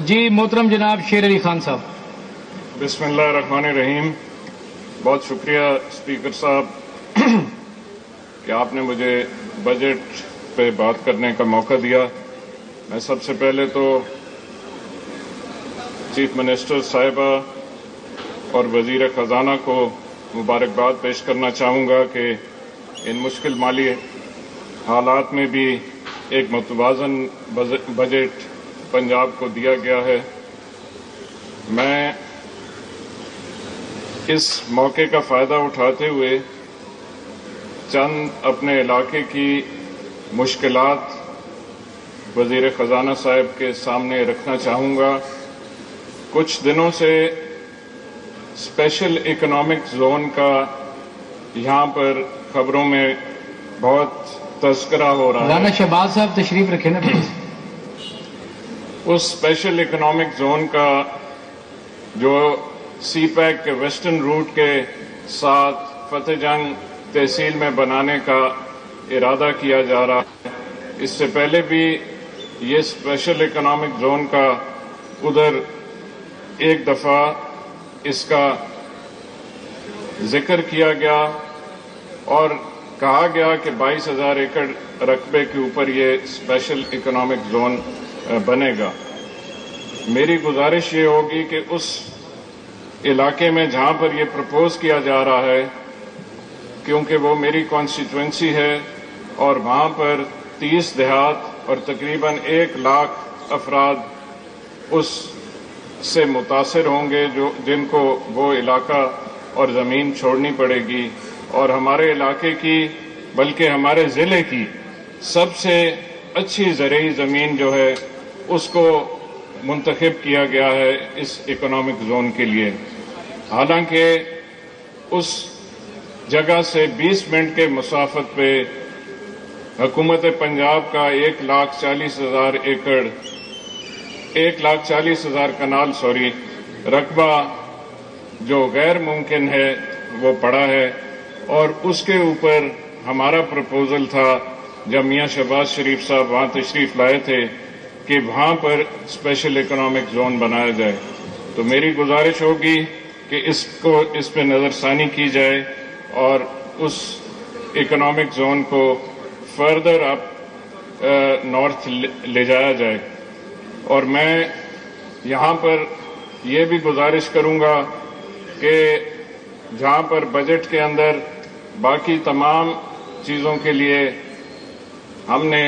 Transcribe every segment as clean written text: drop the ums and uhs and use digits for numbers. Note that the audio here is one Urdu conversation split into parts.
جی محترم جناب شیر علی خان صاحب. بسم اللہ الرحمن الرحیم. بہت شکریہ اسپیکر صاحب کہ آپ نے مجھے بجٹ پہ بات کرنے کا موقع دیا. میں سب سے پہلے تو چیف منسٹر صاحبہ اور وزیر خزانہ کو مبارکباد پیش کرنا چاہوں گا کہ ان مشکل مالی حالات میں بھی ایک متوازن بجٹ پنجاب کو دیا گیا ہے. میں اس موقع کا فائدہ اٹھاتے ہوئے چند اپنے علاقے کی مشکلات وزیر خزانہ صاحب کے سامنے رکھنا چاہوں گا. کچھ دنوں سے اسپیشل اکنامک زون کا یہاں پر خبروں میں بہت تذکرہ ہو رہا ہے. رانا شہباز صاحب تشریف رکھیں نا پلیز. اس اسپیشل اکنامک زون کا جو سی پیک کے ویسٹرن روٹ کے ساتھ فتح جنگ تحصیل میں بنانے کا ارادہ کیا جا رہا ہے. اس سے پہلے بھی یہ اسپیشل اکنامک زون کا ادھر ایک دفعہ اس کا ذکر کیا گیا اور کہا گیا کہ 22,000 ایکڑ رقبے کے اوپر یہ اسپیشل اکنامک زون بنے گا. میری گزارش یہ ہوگی کہ اس علاقے میں جہاں پر یہ پرپوز کیا جا رہا ہے، کیونکہ وہ میری کانسٹیٹوئنسی ہے اور وہاں پر 30 دیہات اور تقریباً 1 لاکھ افراد اس سے متاثر ہوں گے جن کو وہ علاقہ اور زمین چھوڑنی پڑے گی. اور ہمارے علاقے کی بلکہ ہمارے ضلع کی سب سے اچھی زرعی زمین جو ہے اس کو منتخب کیا گیا ہے اس اکنامک زون کے لیے. حالانکہ اس جگہ سے 20 منٹ کے مسافت پہ حکومت پنجاب کا 1,40,000 ایکڑ 1,40,000 کنال رقبہ جو غیر ممکن ہے وہ پڑا ہے. اور اس کے اوپر ہمارا پرپوزل تھا جب میاں شہباز شریف صاحب وہاں تشریف لائے تھے کہ وہاں پر اسپیشل اکنامک زون بنایا جائے. تو میری گزارش ہوگی کہ اس پہ نظر ثانی کی جائے اور اس اکنامک زون کو فردر اپ نارتھ لے جایا جائے. اور میں یہاں پر یہ بھی گزارش کروں گا کہ جہاں پر بجٹ کے اندر باقی تمام چیزوں کے لیے ہم نے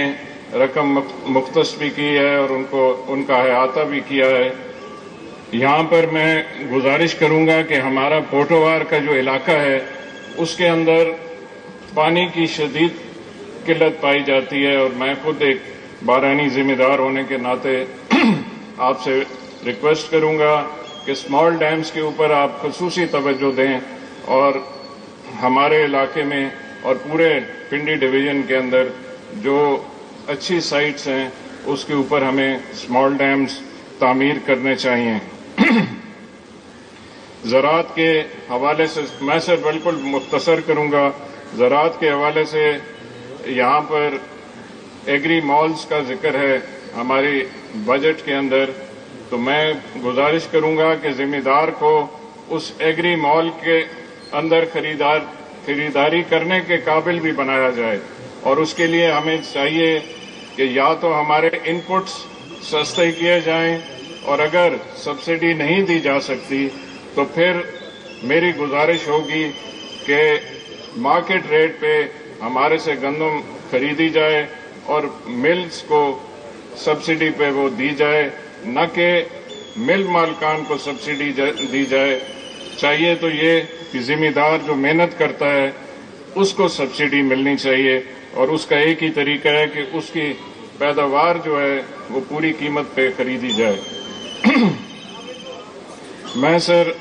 رقم مختص بھی کی ہے اور ان کا احاطہ بھی کیا ہے، یہاں پر میں گزارش کروں گا کہ ہمارا پوٹوار کا جو علاقہ ہے اس کے اندر پانی کی شدید قلت پائی جاتی ہے. اور میں خود ایک بارانی ذمہ دار ہونے کے ناطے آپ سے ریکویسٹ کروں گا کہ اسمال ڈیمز کے اوپر آپ خصوصی توجہ دیں اور ہمارے علاقے میں اور پورے پنڈی ڈویژن کے اندر جو اچھی سائٹس ہیں اس کے اوپر ہمیں اسمال ڈیمز تعمیر کرنے چاہیے. زراعت کے حوالے سے میں سے بالکل مختصر کروں گا. زراعت کے حوالے سے یہاں پر ایگری مالز کا ذکر ہے ہماری بجٹ کے اندر. تو میں گزارش کروں گا کہ ذمہ دار کو اس ایگری مال کے اندر خریداری کرنے کے قابل بھی بنایا جائے. اور اس کے لیے ہمیں چاہیے کہ یا تو ہمارے ان پٹس سستے کیے جائیں اور اگر سبسڈی نہیں دی جا سکتی تو پھر میری گزارش ہوگی کہ مارکیٹ ریٹ پہ ہمارے سے گندم خریدی جائے اور ملز کو سبسڈی پہ وہ دی جائے، نہ کہ مل مالکان کو سبسڈی دی جائے. چاہیے تو یہ کہ ذمہ دار جو محنت کرتا ہے اس کو سبسڈی ملنی چاہیے اور اس کا ایک ہی طریقہ ہے کہ اس کی پیداوار جو ہے وہ پوری قیمت پہ خریدی جائے. میں سر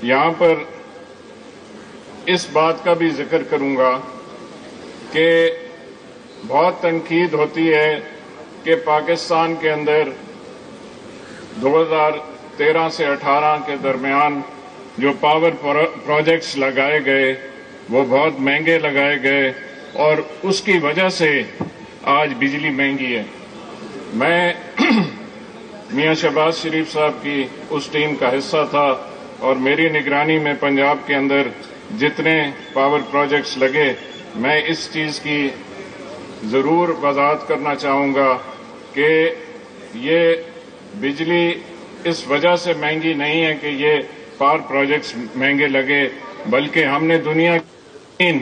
یہاں پر اس بات کا بھی ذکر کروں گا کہ بہت تنقید ہوتی ہے کہ پاکستان کے اندر 2013 سے 18 کے درمیان جو پاور پروجیکٹس لگائے گئے وہ بہت مہنگے لگائے گئے اور اس کی وجہ سے آج بجلی مہنگی ہے. میں میاں شہباز شریف صاحب کی اس ٹیم کا حصہ تھا اور میری نگرانی میں پنجاب کے اندر جتنے پاور پروجیکٹس لگے، میں اس چیز کی ضرور وضاحت کرنا چاہوں گا کہ یہ بجلی اس وجہ سے مہنگی نہیں ہے کہ یہ پاور پروجیکٹس مہنگے لگے، بلکہ ہم نے دنیا کے 3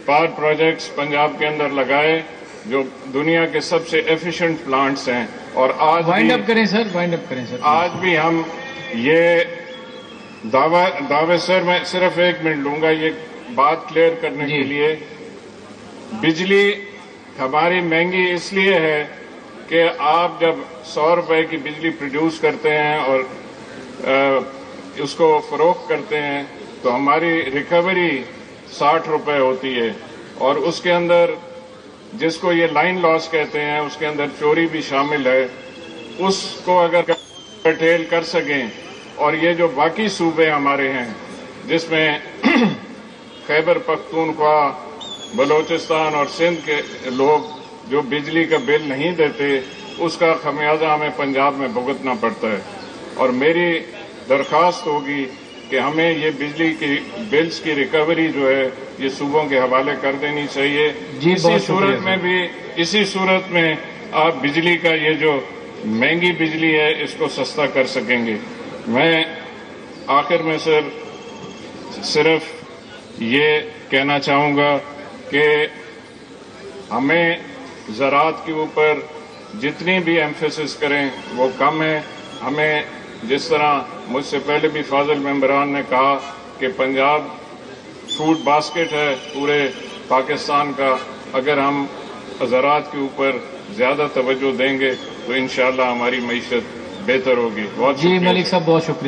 پاور پروجیکٹس پنجاب کے اندر لگائے جو دنیا کے سب سے ایفیشینٹ پلانٹس ہیں، اور وائنڈ اپ کریں سر، وائنڈ اپ کریں سر. آج بھی ہم یہ دعوے سر میں صرف 1 منٹ لوں گا یہ بات کلیئر کرنے کے لیے. بجلی ہماری مہنگی اس لیے ہے کہ آپ جب 100 روپے کی بجلی پروڈیوس کرتے ہیں اور اس کو فروخت کرتے ہیں تو ہماری ریکوری 60 روپے ہوتی ہے، اور اس کے اندر جس کو یہ لائن لاس کہتے ہیں اس کے اندر چوری بھی شامل ہے. اس کو اگر کرٹیل کر سکیں، اور یہ جو باقی صوبے ہمارے ہیں جس میں خیبر پختونخوا، بلوچستان اور سندھ کے لوگ جو بجلی کا بل نہیں دیتے، اس کا خمیازہ ہمیں پنجاب میں بھگتنا پڑتا ہے. اور میری درخواست ہوگی کہ ہمیں یہ بجلی کی بلز کی ریکوری جو ہے یہ صوبوں کے حوالے کر دینی چاہیے. اسی صورت میں آپ بجلی کا یہ جو مہنگی بجلی ہے اس کو سستا کر سکیں گے. میں آخر میں سر صرف یہ کہنا چاہوں گا کہ ہمیں زراعت کے اوپر جتنی بھی ایمفیسس کریں وہ کم ہے. ہمیں جس طرح مجھ سے پہلے بھی فاضل ممبران نے کہا کہ پنجاب فوڈ باسکٹ ہے پورے پاکستان کا، اگر ہم زراعت کے اوپر زیادہ توجہ دیں گے تو انشاءاللہ ہماری معیشت بہتر ہوگی. بہت جی ملک صاحب، بہت شکریہ.